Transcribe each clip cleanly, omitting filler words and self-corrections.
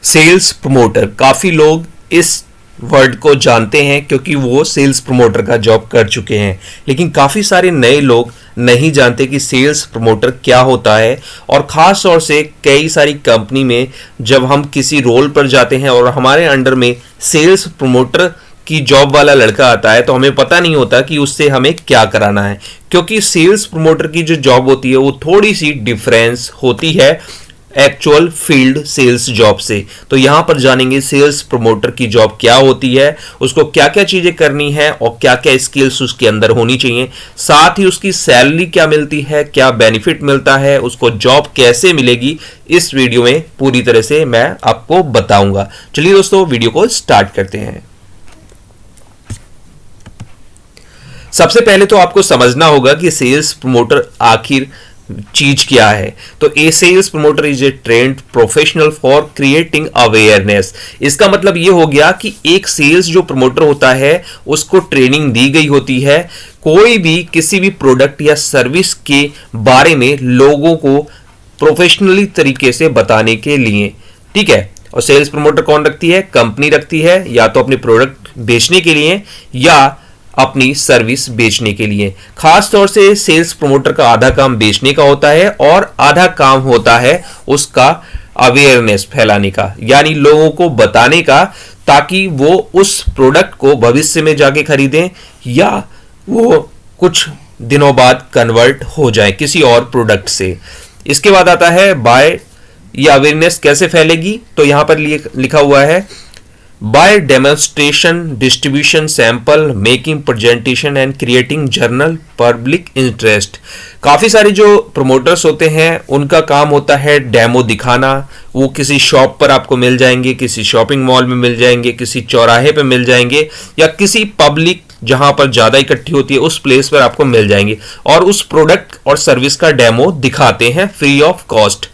Sales promoter, काफी लोग इस वर्ड को जानते हैं क्योंकि वो सेल्स प्रमोटर का जॉब कर चुके हैं, लेकिन काफी सारे नए लोग नहीं जानते कि सेल्स प्रमोटर क्या होता है। और खास तौर से कई सारी कंपनी में जब हम किसी रोल पर जाते हैं और हमारे अंडर में सेल्स प्रमोटर की जॉब वाला लड़का आता है तो हमें पता नहीं होता कि उससे हमें क्या कराना है, क्योंकि सेल्स प्रमोटर की जो जॉब होती है वो थोड़ी सी डिफरेंस होती है एक्चुअल फील्ड सेल्स जॉब से। तो यहां पर जानेंगे सेल्स प्रमोटर की जॉब क्या होती है, उसको क्या क्या चीजें करनी है और क्या क्या स्किल्स उसके अंदर होनी चाहिए, साथ ही उसकी सैलरी क्या मिलती है, क्या बेनिफिट मिलता है, उसको जॉब कैसे मिलेगी, इस वीडियो में पूरी तरह से मैं आपको बताऊंगा। चलिए दोस्तों वीडियो को स्टार्ट करते हैं। सबसे पहले तो आपको समझना होगा कि सेल्स प्रमोटर आखिर चीज क्या है। तो a sales promoter is a trained professional for creating awareness. इसका मतलब ये हो गया कि एक सेल्स जो प्रमोटर होता है उसको ट्रेनिंग दी गई होती है कोई भी किसी भी प्रोडक्ट या सर्विस के बारे में लोगों को प्रोफेशनली तरीके से बताने के लिए, ठीक है। और सेल्स प्रमोटर कौन रखती है? कंपनी रखती है, या तो अपने प्रोडक्ट बेचने के लिए या अपनी सर्विस बेचने के लिए। खास तौर से सेल्स प्रमोटर का आधा काम बेचने का होता है और आधा काम होता है उसका अवेयरनेस फैलाने का, यानी लोगों को बताने का, ताकि वो उस प्रोडक्ट को भविष्य में जाके खरीदें या वो कुछ दिनों बाद कन्वर्ट हो जाए किसी और प्रोडक्ट से। इसके बाद आता है बाय। ये अवेयरनेस कैसे फैलेगी? तो यहां पर लिखा हुआ है by demonstration, distribution, sample, making presentation and creating general public interest. काफी सारे जो प्रमोटर्स होते हैं उनका काम होता है डेमो दिखाना। वो किसी शॉप पर आपको मिल जाएंगे, किसी शॉपिंग मॉल में मिल जाएंगे, किसी चौराहे पे मिल जाएंगे, या किसी पब्लिक जहां पर ज्यादा इकट्ठी होती है उस प्लेस पर आपको मिल जाएंगे और उस प्रोडक्ट और सर्विस का डेमो दिखाते हैं फ्री ऑफ कॉस्ट।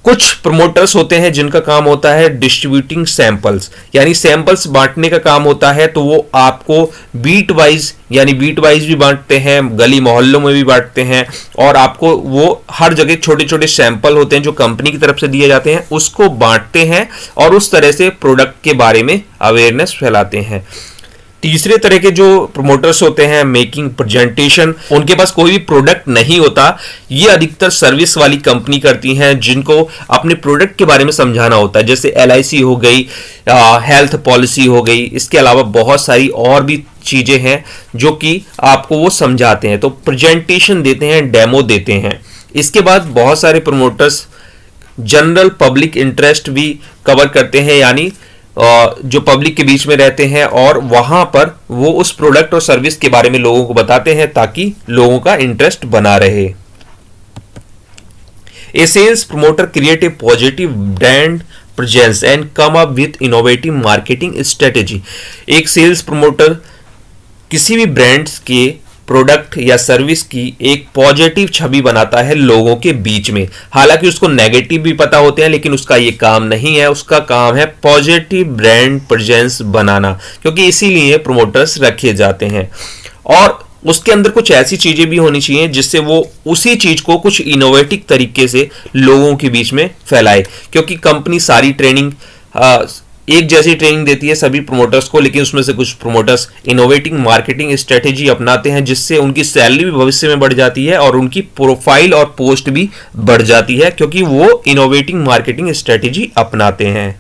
कुछ प्रमोटर्स होते हैं जिनका काम होता है डिस्ट्रीब्यूटिंग सैंपल्स, यानी सैंपल्स बांटने का काम होता है। तो वो आपको बीट वाइज, यानी बीट वाइज भी बांटते हैं, गली मोहल्लों में भी बांटते हैं, और आपको वो हर जगह छोटे छोटे सैंपल होते हैं जो कंपनी की तरफ से दिए जाते हैं, उसको बांटते हैं और उस तरह से प्रोडक्ट के बारे में अवेयरनेस फैलाते हैं। तीसरे तरह के जो प्रमोटर्स होते हैं मेकिंग प्रेजेंटेशन, उनके पास कोई भी प्रोडक्ट नहीं होता। ये अधिकतर सर्विस वाली कंपनी करती हैं जिनको अपने प्रोडक्ट के बारे में समझाना होता है, जैसे LIC हो गई, हेल्थ पॉलिसी हो गई। इसके अलावा बहुत सारी और भी चीजें हैं जो कि आपको वो समझाते हैं, तो प्रेजेंटेशन देते हैं, डेमो देते हैं। इसके बाद बहुत सारे प्रमोटर्स जनरल पब्लिक इंटरेस्ट भी कवर करते हैं, यानी जो पब्लिक के बीच में रहते हैं और वहां पर वो उस प्रोडक्ट और सर्विस के बारे में लोगों को बताते हैं ताकि लोगों का इंटरेस्ट बना रहे। A sales promoter create a positive brand presence and come up with innovative marketing strategy. एक सेल्स प्रमोटर किसी भी ब्रांड्स के प्रोडक्ट या सर्विस की एक पॉजिटिव छवि बनाता है लोगों के बीच में। हालांकि उसको नेगेटिव भी पता होते हैं, लेकिन उसका ये काम नहीं है, उसका काम है पॉजिटिव ब्रांड प्रेजेंस बनाना, क्योंकि इसीलिए प्रमोटर्स रखे जाते हैं। और उसके अंदर कुछ ऐसी चीजें भी होनी चाहिए जिससे वो उसी चीज को कुछ इनोवेटिव तरीके से लोगों के बीच में फैलाए, क्योंकि कंपनी सारी ट्रेनिंग एक जैसी ट्रेनिंग देती है सभी प्रमोटर्स को, लेकिन उसमें से कुछ प्रमोटर्स इनोवेटिव मार्केटिंग स्ट्रेटेजी अपनाते हैं जिससे उनकी सैलरी भी भविष्य में बढ़ जाती है और उनकी प्रोफाइल और पोस्ट भी बढ़ जाती है, क्योंकि वो इनोवेटिव मार्केटिंग स्ट्रेटेजी अपनाते हैं।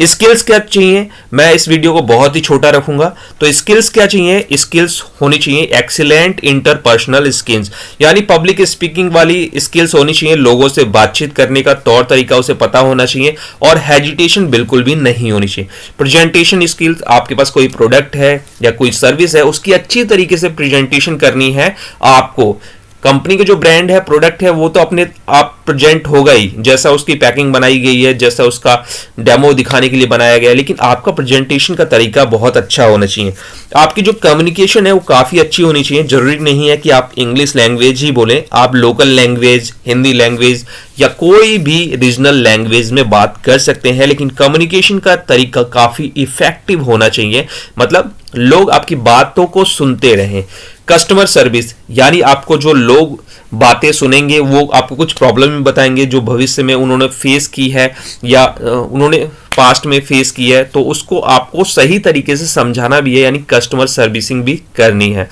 स्किल्स क्या चाहिए? मैं इस वीडियो को बहुत ही छोटा रखूंगा। तो स्किल्स क्या चाहिए? स्किल्स होनी चाहिए एक्सीलेंट इंटरपर्सनल स्किल्स, यानी पब्लिक स्पीकिंग वाली स्किल्स होनी चाहिए, लोगों से बातचीत करने का तौर तरीका उसे पता होना चाहिए और हेजिटेशन बिल्कुल भी नहीं होनी चाहिए। प्रेजेंटेशन स्किल्स, आपके पास कोई प्रोडक्ट है या कोई सर्विस है, उसकी अच्छी तरीके से प्रेजेंटेशन करनी है आपको। कंपनी के जो ब्रांड है, प्रोडक्ट है, वो तो अपने आप प्रेजेंट होगा ही, जैसा उसकी पैकिंग बनाई गई है, जैसा उसका डेमो दिखाने के लिए बनाया गया है, लेकिन आपका प्रेजेंटेशन का तरीका बहुत अच्छा होना चाहिए। आपकी जो कम्युनिकेशन है वो काफ़ी अच्छी होनी चाहिए। जरूरी नहीं है कि आप इंग्लिश लैंग्वेज ही बोलें, आप लोकल लैंग्वेज, हिंदी लैंग्वेज या कोई भी रीजनल लैंग्वेज में बात कर सकते हैं, लेकिन कम्युनिकेशन का तरीका काफ़ी इफेक्टिव होना चाहिए। मतलब लोग आपकी बातों को सुनते रहें। कस्टमर सर्विस, यानी आपको जो लोग बातें सुनेंगे वो आपको कुछ प्रॉब्लम बताएंगे जो भविष्य में उन्होंने फेस की है या उन्होंने पास्ट में फेस की है, तो उसको आपको सही तरीके से समझाना भी है, यानी कस्टमर सर्विसिंग भी करनी है।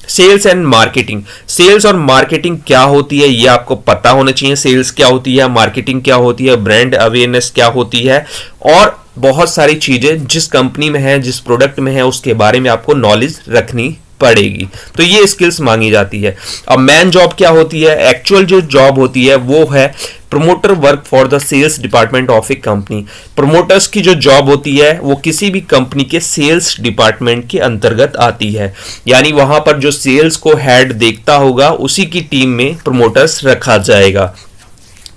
सेल्स एंड मार्केटिंग, सेल्स और मार्केटिंग क्या होती है ये आपको पता होना चाहिए। सेल्स क्या होती है, मार्केटिंग क्या होती है, ब्रांड अवेयरनेस क्या होती है, और बहुत सारी चीजें जिस कंपनी में है, जिस प्रोडक्ट में है, उसके बारे में आपको नॉलेज रखनी पड़ेगी। तो ये स्किल्स मांगी जाती है। अब मैन जॉब क्या होती है, एक्चुअल जो जॉब होती है वो है promoter work for the sales department of a company. Promoters की जो जॉब होती है वो किसी भी कंपनी के सेल्स डिपार्टमेंट के अंतर्गत आती है, यानी वहां पर जो सेल्स को हेड देखता होगा उसी की टीम में प्रमोटर्स रखा जाएगा।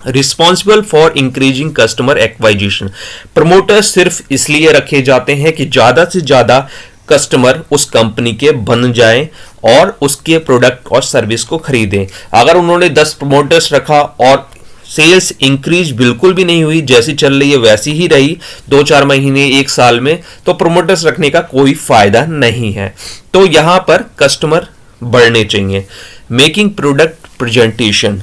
Responsible for increasing customer एक्वाइजिशन, promoters सिर्फ इसलिए रखे जाते हैं कि ज्यादा से ज्यादा कस्टमर उस कंपनी के बन जाएं और उसके प्रोडक्ट और सर्विस को खरीदें। अगर उन्होंने 10 प्रमोटर्स रखा और सेल्स इंक्रीज बिल्कुल भी नहीं हुई, जैसी चल रही है वैसी ही रही 2-4 महीने 1 साल में, तो प्रमोटर्स रखने का कोई फायदा नहीं है। तो यहां पर कस्टमर बढ़ने चाहिए। मेकिंग प्रोडक्ट प्रेजेंटेशन,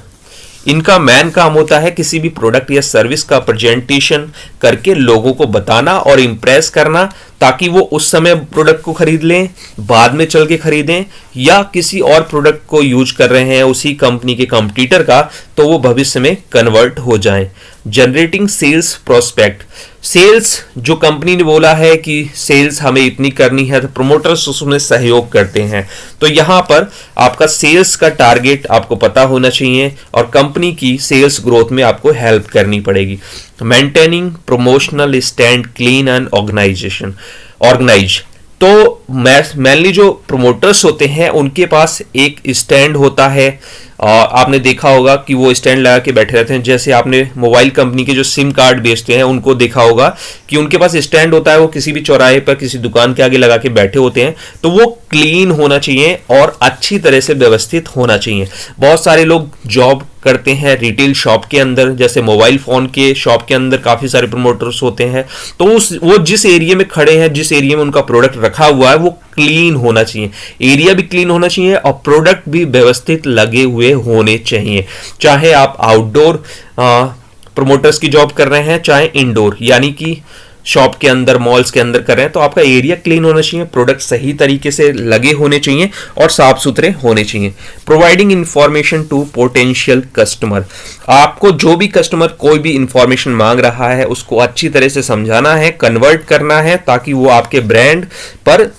इनका मेन काम होता है किसी भी प्रोडक्ट या सर्विस का प्रेजेंटेशन करके लोगों को बताना और इंप्रेस करना, ताकि वो उस समय प्रोडक्ट को खरीद लें, बाद में चल के खरीदें, या किसी और प्रोडक्ट को यूज कर रहे हैं उसी कंपनी के कंपटीटर का, तो वो भविष्य में कन्वर्ट हो जाएं। जनरेटिंग सेल्स प्रोस्पेक्ट, सेल्स जो कंपनी ने बोला है कि सेल्स हमें इतनी करनी है, तो प्रमोटर्स उसमें सहयोग करते हैं। तो यहां पर आपका सेल्स का टारगेट आपको पता होना चाहिए और कंपनी की सेल्स ग्रोथ में आपको हेल्प करनी पड़ेगी। Maintaining promotional stand clean and organise, तो मेनली जो प्रमोटर्स होते हैं उनके पास एक स्टैंड होता है। आपने देखा होगा कि वो स्टैंड लगा के बैठे रहते हैं। जैसे आपने मोबाइल कंपनी के जो सिम कार्ड बेचते हैं उनको देखा होगा कि उनके पास स्टैंड होता है, वो किसी भी चौराहे पर किसी दुकान के आगे लगा के बैठे होते हैं। तो वो क्लीन होना चाहिए और अच्छी तरह से व्यवस्थित होना चाहिए। बहुत सारे लोग जॉब करते हैं रिटेल शॉप के अंदर, जैसे मोबाइल फोन के शॉप के अंदर काफी सारे प्रमोटर्स होते हैं। तो वो जिस एरिया में खड़े हैं, जिस एरिया में उनका प्रोडक्ट रखा हुआ है, वो क्लीन होना चाहिए, एरिया भी क्लीन होना चाहिए और प्रोडक्ट भी व्यवस्थित लगे हुए होने चाहिए। चाहे आप आउटडोर प्रमोटर्स की जॉब कर रहे हैं, चाहे इंडोर यानी कि शॉप के अंदर, मॉल्स के अंदर कर रहे हैं, तो आपका एरिया क्लीन होना चाहिए, प्रोडक्ट सही तरीके से लगे होने चाहिए और साफ सुथरे होने चाहिए। Providing information to potential customer, आपको जो भी कस्टमर कोई भी इंफॉर्मेशन मांग रहा है उसको अच्छी तरह से समझाना है, कन्वर्ट करना है, ताकि वो आपके ब्रांड पर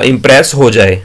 इंप्रेस हो जाए।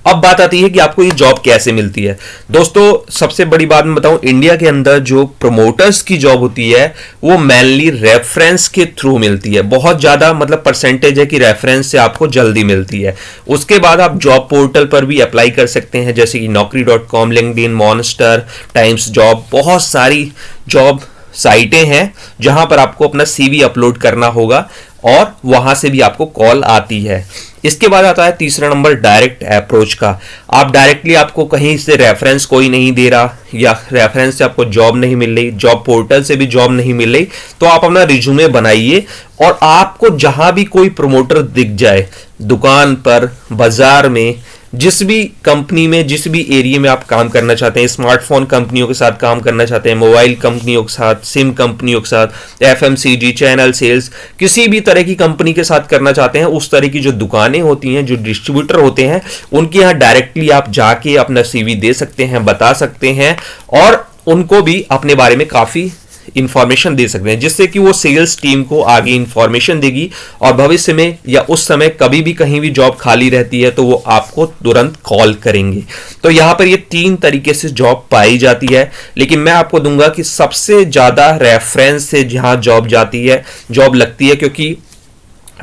अब बात आती है कि आपको ये जॉब कैसे मिलती है। दोस्तों सबसे बड़ी बात मैं बताऊं, इंडिया के अंदर जो प्रमोटर्स की जॉब होती है वो मेनली रेफरेंस के थ्रू मिलती है। बहुत ज्यादा मतलब परसेंटेज है कि रेफरेंस से आपको जल्दी मिलती है। उसके बाद आप जॉब पोर्टल पर भी अप्लाई कर सकते हैं, जैसे कि naukri.com, LinkedIn, monster, times job, बहुत सारी जॉब साइटें हैं जहां पर आपको अपना सीवी अपलोड करना होगा और वहां से भी आपको कॉल आती है। इसके बाद आता है तीसरा नंबर डायरेक्ट अप्रोच का। आप डायरेक्टली, आपको कहीं से रेफरेंस कोई नहीं दे रहा या रेफरेंस से आपको जॉब नहीं मिल रही, जॉब पोर्टल से भी जॉब नहीं मिल रही, तो आप अपना रिज्यूमे बनाइए और आपको जहां भी कोई प्रमोटर दिख जाए, दुकान पर, बाजार में, जिस भी कंपनी में, जिस भी एरिया में आप काम करना चाहते हैं, स्मार्टफोन कंपनियों के साथ काम करना चाहते हैं, मोबाइल कंपनियों के साथ, सिम कंपनियों के साथ, एफएमसीजी, चैनल सेल्स, किसी भी तरह की कंपनी के साथ करना चाहते हैं, उस तरह की जो दुकानें होती हैं, जो डिस्ट्रीब्यूटर होते हैं, उनके यहाँ डायरेक्टली आप जाके अपना सीवी दे सकते हैं, बता सकते हैं और उनको भी अपने बारे में काफी इंफॉर्मेशन दे सकते हैं, जिससे कि वो सेल्स टीम को आगे इंफॉर्मेशन देगी और भविष्य में या उस समय कभी भी कहीं भी जॉब खाली रहती है तो वो आपको तुरंत कॉल करेंगे। तो यहां पर ये 3 तरीके से जॉब पाई जाती है, लेकिन मैं आपको दूंगा कि सबसे ज्यादा रेफरेंस से जहां जॉब जाती है, जॉब लगती है, क्योंकि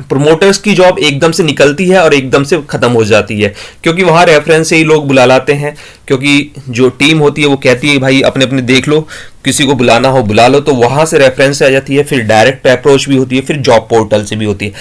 प्रमोटर्स की जॉब एकदम से निकलती है और एकदम से खत्म हो जाती है, क्योंकि वहां रेफरेंस से ही लोग बुला लाते हैं, क्योंकि जो टीम होती है वो कहती है भाई अपने अपने देख लो, किसी को बुलाना हो बुला लो, तो वहां से रेफरेंस आ जाती है, फिर डायरेक्ट अप्रोच भी होती है, फिर जॉब पोर्टल से भी होती है।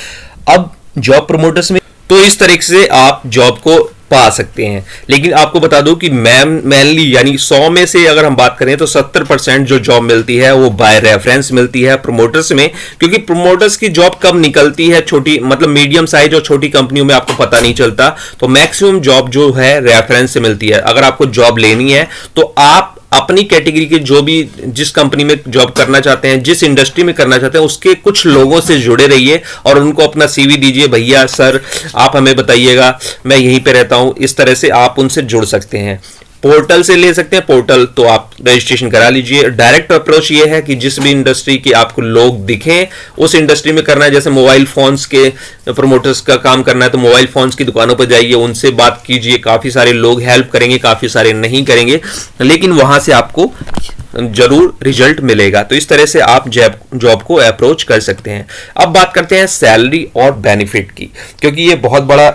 अब जॉब प्रमोटर्स में तो इस तरीके से आप जॉब को पा सकते हैं। लेकिन आपको बता दूं कि मेनली यानी 100 में से अगर हम बात करें तो 70% जो जॉब मिलती है वो बाय रेफरेंस मिलती है प्रमोटर्स में, क्योंकि प्रमोटर्स की जॉब कब निकलती है छोटी मतलब मीडियम साइज और छोटी कंपनियों में आपको पता नहीं चलता। तो मैक्सिमम जॉब जो है रेफरेंस से मिलती है। अगर आपको जॉब लेनी है तो आप अपनी कैटेगरी के जो भी जिस कंपनी में जॉब करना चाहते हैं, जिस इंडस्ट्री में करना चाहते हैं, उसके कुछ लोगों से जुड़े रहिए और उनको अपना सीवी दीजिए, भैया सर आप हमें बताइएगा, मैं यहीं पे रहता हूं। इस तरह से आप उनसे जुड़ सकते हैं। पोर्टल से ले सकते हैं, पोर्टल तो आप रजिस्ट्रेशन करा लीजिए। डायरेक्ट अप्रोच ये है कि जिस भी इंडस्ट्री के आपको लोग दिखें उस इंडस्ट्री में करना है। जैसे मोबाइल फोन्स के प्रमोटर्स का काम करना है तो मोबाइल फोन्स की दुकानों पर जाइए, उनसे बात कीजिए। काफी सारे लोग हेल्प करेंगे, काफी सारे नहीं करेंगे, लेकिन वहां से आपको जरूर रिजल्ट मिलेगा। तो इस तरह से आप जॉब को अप्रोच कर सकते हैं। अब बात करते हैं सैलरी और बेनिफिट की, क्योंकि ये बहुत बड़ा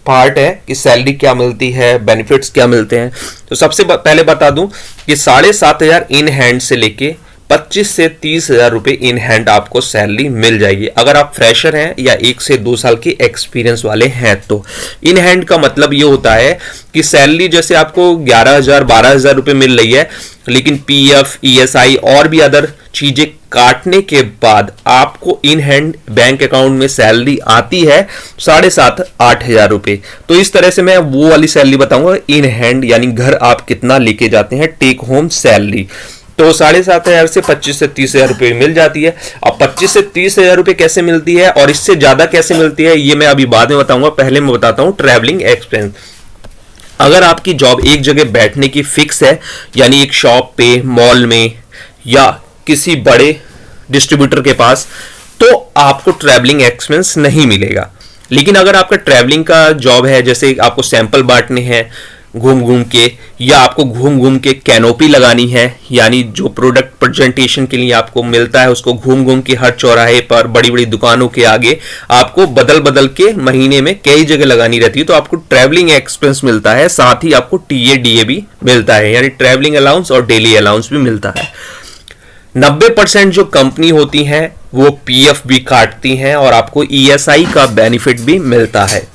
पार्ट है कि सैलरी क्या मिलती है, बेनिफिट्स क्या मिलते हैं। तो सबसे पहले बता दूं कि 7,500 इन हैंड से लेके 25 से 30,000 रुपए इन हैंड आपको सैलरी मिल जाएगी अगर आप फ्रेशर हैं या 1 से 2 साल के एक्सपीरियंस वाले हैं। तो इन हैंड का मतलब ये होता है कि सैलरी जैसे आपको 11,000 12,000 रुपए मिल रही है, लेकिन पीएफ ईएसआई और भी अदर चीजें काटने के बाद आपको इन हैंड बैंक अकाउंट में सैलरी आती है 7,500-8,000 रुपए। तो इस तरह से मैं वो वाली सैलरी बताऊंगा इन हैंड, यानी घर आप कितना लेके जाते हैं टेक होम सैलरी। तो 7,500 से 25 से 30,000 रुपए मिल जाती है। अब 25 से 30,000 रुपए कैसे मिलती है और इससे ज्यादा कैसे मिलती है ये मैं अभी बाद में बताऊंगा। पहले मैं बताता हूं ट्रैवलिंग एक्सपेंस। अगर आपकी जॉब एक जगह बैठने की फिक्स है, यानी एक शॉप पे, मॉल में या किसी बड़े डिस्ट्रीब्यूटर के पास, तो आपको ट्रैवलिंग एक्सपेंस नहीं मिलेगा। लेकिन अगर आपका ट्रैवलिंग का जॉब है, जैसे आपको सैंपल बांटने हैं घूम घूम के, या आपको घूम घूम के कैनोपी लगानी है, यानी जो प्रोडक्ट प्रेजेंटेशन के लिए आपको मिलता है उसको घूम घूम के हर चौराहे पर बड़ी बड़ी दुकानों के आगे आपको बदल बदल के महीने में कई जगह लगानी रहती है, तो आपको ट्रैवलिंग एक्सपेंस मिलता है। साथ ही आपको टीए डीए भी मिलता है, यानी ट्रैवलिंग अलाउंस और डेली अलाउंस भी मिलता है। 90% जो कंपनी होती हैं वो पीएफ भी काटती हैं और आपको ईएसआई का बेनिफिट भी मिलता है।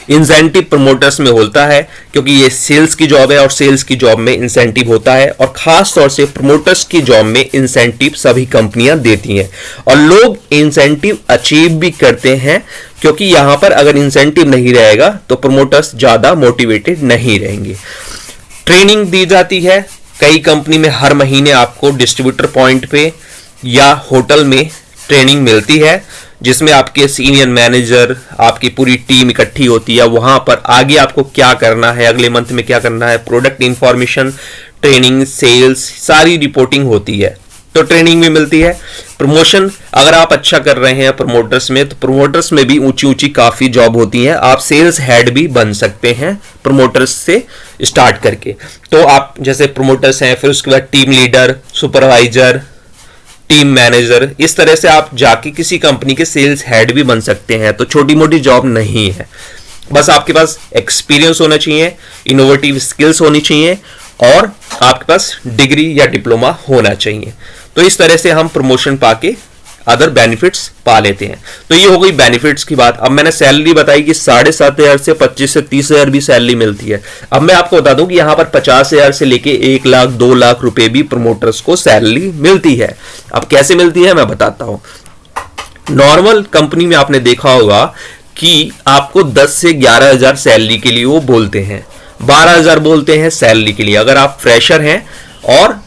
इंसेंटिव प्रमोटर्स में होता है, क्योंकि ये सेल्स की जॉब है और सेल्स की जॉब में इंसेंटिव होता है, और खास तौर से प्रमोटर्स की जॉब में इंसेंटिव सभी कंपनियां देती हैं और लोग इंसेंटिव अचीव भी करते हैं, क्योंकि यहां पर अगर इंसेंटिव नहीं रहेगा तो प्रमोटर्स ज्यादा मोटिवेटेड नहीं रहेंगे। ट्रेनिंग दी जाती है कई कंपनी में, हर महीने आपको डिस्ट्रीब्यूटर पॉइंट पे या होटल में ट्रेनिंग मिलती है, जिसमें आपके सीनियर मैनेजर, आपकी पूरी टीम इकट्ठी होती है। वहां पर आगे आपको क्या करना है, अगले मंथ में क्या करना है, प्रोडक्ट इंफॉर्मेशन, ट्रेनिंग, सेल्स, सारी रिपोर्टिंग होती है, तो ट्रेनिंग भी मिलती है। प्रमोशन, अगर आप अच्छा कर रहे हैं प्रमोटर्स में, तो प्रमोटर्स में भी ऊंची ऊंची काफी जॉब होती है। आप सेल्स हेड भी बन सकते हैं प्रमोटर्स से स्टार्ट करके। तो आप जैसे प्रमोटर्स हैं, फिर उसके बाद team leader, supervisor, team manager, इस तरह से आप जाके किसी कंपनी के सेल्स हेड भी बन सकते हैं। तो छोटी मोटी जॉब नहीं है, बस आपके पास एक्सपीरियंस होना चाहिए, इनोवेटिव स्किल्स होनी चाहिए और आपके पास डिग्री या डिप्लोमा होना चाहिए। तो इस तरह से हम प्रमोशन पाके अदर बेनिफिट्स पा लेते हैं। तो ये हो गई बेनिफिट्स की बात। अब मैंने सैलरी बताई कि 7,500 से 25 से 30,000 भी सैलरी मिलती है। अब मैं आपको बता दूं कि यहां पर 50,000 से लेके 1 लाख 2 लाख रुपए भी प्रमोटर्स को सैलरी मिलती है। अब कैसे मिलती है मैं बताता हूं। नॉर्मल कंपनी में आपने देखा होगा कि आपको 10 से 11,000 सैलरी के लिए वो बोलते हैं, 12,000 बोलते हैं सैलरी के लिए अगर आप फ्रेशर हैं और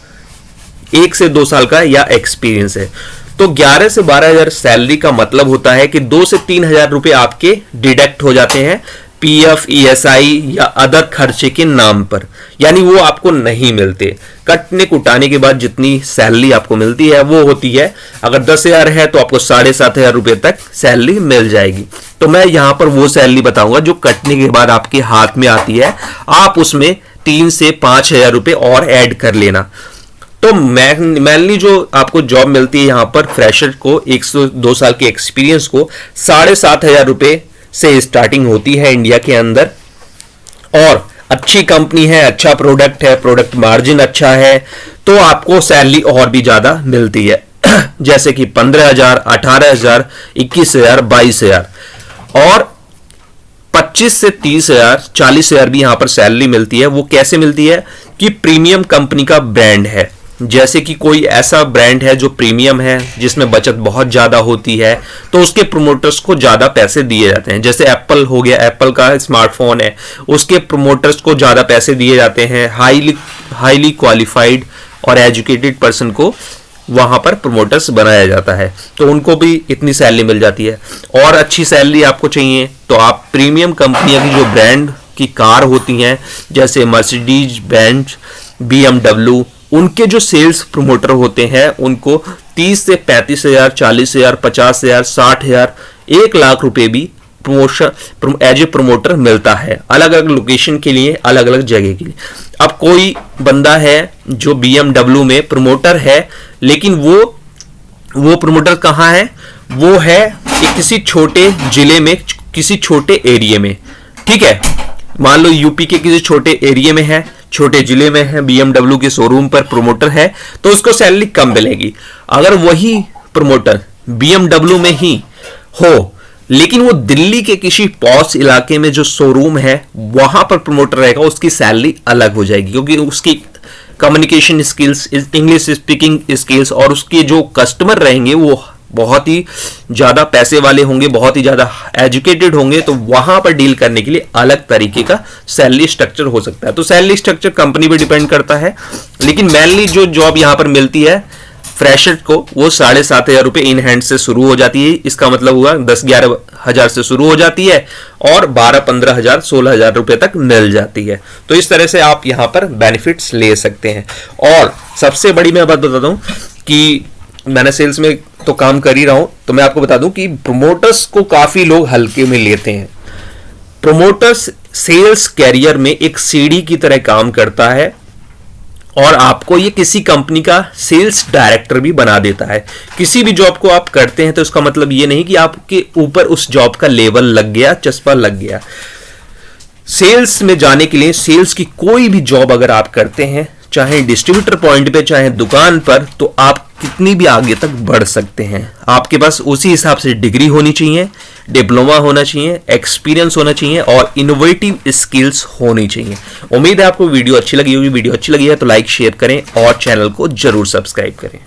1 से 2 साल का या एक्सपीरियंस है। तो 11 से 12,000 सैलरी का मतलब होता है कि 2 से 3,000 रुपए आपके डिडक्ट हो जाते हैं पीएफ, ईएसआई या अदर खर्चे के नाम पर, यानी वो आपको नहीं मिलते। कटने कुटाने के बाद जितनी सैलरी आपको मिलती है वो होती है, अगर 10,000 है तो आपको 7,500 रुपए तक सैलरी मिल जाएगी। तो मैं यहां पर वो सैलरी बताऊंगा जो कटने के बाद आपके हाथ में आती है, आप उसमें 3 से 5,000 रुपए और ऐड कर लेना। तो मेनली जो आपको जॉब मिलती है यहां पर फ्रेशर को, 1 से 2 साल के एक्सपीरियंस को 7,500 रुपए से स्टार्टिंग होती है इंडिया के अंदर, और अच्छी कंपनी है, अच्छा प्रोडक्ट है, प्रोडक्ट मार्जिन अच्छा है, तो आपको सैलरी और भी ज्यादा मिलती है जैसे कि 15,000, 18,000, 21,000, 22,000 और 25 से 30,000 40,000 भी यहाँ पर सैलरी मिलती है। वो कैसे मिलती है कि प्रीमियम कंपनी का ब्रांड है, जैसे कि कोई ऐसा ब्रांड है जो प्रीमियम है, जिसमें बचत बहुत ज़्यादा होती है, तो उसके प्रोमोटर्स को ज़्यादा पैसे दिए जाते हैं। जैसे एप्पल हो गया, एप्पल का स्मार्टफोन है, उसके प्रोमोटर्स को ज़्यादा पैसे दिए जाते हैं। हाईली क्वालिफाइड और एजुकेटेड पर्सन को वहाँ पर प्रोमोटर्स बनाया जाता है, तो उनको भी इतनी सैलरी मिल जाती है। और अच्छी सैलरी आपको चाहिए तो आप प्रीमियम कंपनियों की जो ब्रांड की कार होती हैं, जैसे मर्सिडीज बेंज, BMW, उनके जो सेल्स प्रोमोटर होते हैं उनको 30 से 35,000 40,000 50,000 60,000 1,00,000 रुपए भी प्रमोशन एज ए प्रोमोटर मिलता है, अलग अलग लोकेशन के लिए, अलग अलग जगह के लिए। अब कोई बंदा है जो BMW में प्रोमोटर है, लेकिन वो प्रोमोटर कहाँ है, वो है किसी छोटे जिले में, किसी छोटे एरिया में, ठीक है। मान लो यूपी के किसी छोटे एरिया में है, छोटे जिले में है, BMW के शोरूम पर प्रोमोटर है, तो उसको सैलरी कम मिलेगी। अगर वही प्रोमोटर BMW में ही हो, लेकिन वो दिल्ली के किसी पॉश इलाके में जो शोरूम है वहां पर प्रोमोटर रहेगा, उसकी सैलरी अलग हो जाएगी, क्योंकि उसकी communication skills, English speaking skills और उसके जो कस्टमर रहेंगे वो बहुत ही ज़्यादा पैसे वाले होंगे, बहुत ही ज़्यादा एजुकेटेड होंगे, तो वहाँ पर डील करने के लिए अलग तरीके का सैलरी स्ट्रक्चर हो सकता है। तो सैलरी स्ट्रक्चर कंपनी पे डिपेंड करता है, लेकिन मेनली जो जॉब यहाँ पर मिलती है फ्रेशर को, वो 7,500 रुपये इन हैंड से शुरू हो जाती है। इसका मतलब हुआ 10-11 हज़ार से शुरू हो जाती है और 12-15 हज़ार 16,000 रुपये तक मिल जाती है। तो इस तरह से आप यहाँ पर बेनिफिट्स ले सकते हैं। और सबसे बड़ी मैं बात बताता हूँ कि मैंने सेल्स में तो काम कर ही रहा हूं, तो मैं आपको बता दूं कि प्रोमोटर्स को काफी लोग हल्के में लेते हैं। प्रोमोटर्स सेल्स कैरियर में एक सीढ़ी की तरह काम करता है और आपको ये किसी कंपनी का सेल्स डायरेक्टर भी बना देता है। किसी भी जॉब को आप करते हैं तो इसका मतलब ये नहीं कि आपके ऊपर उस जॉब का लेवल लग गया, चस्पा लग गया। सेल्स में जाने के लिए, सेल्स की कोई भी जॉब अगर आप करते हैं, चाहे डिस्ट्रीब्यूटर पॉइंट पे, चाहे दुकान पर, तो आप कितनी भी आगे तक बढ़ सकते हैं। आपके पास उसी हिसाब से डिग्री होनी चाहिए, डिप्लोमा होना चाहिए, एक्सपीरियंस होना चाहिए और इनोवेटिव स्किल्स होनी चाहिए। उम्मीद है आपको वीडियो अच्छी लगी होगी। वीडियो अच्छी लगी है तो लाइक शेयर करें और चैनल को जरूर सब्सक्राइब करें।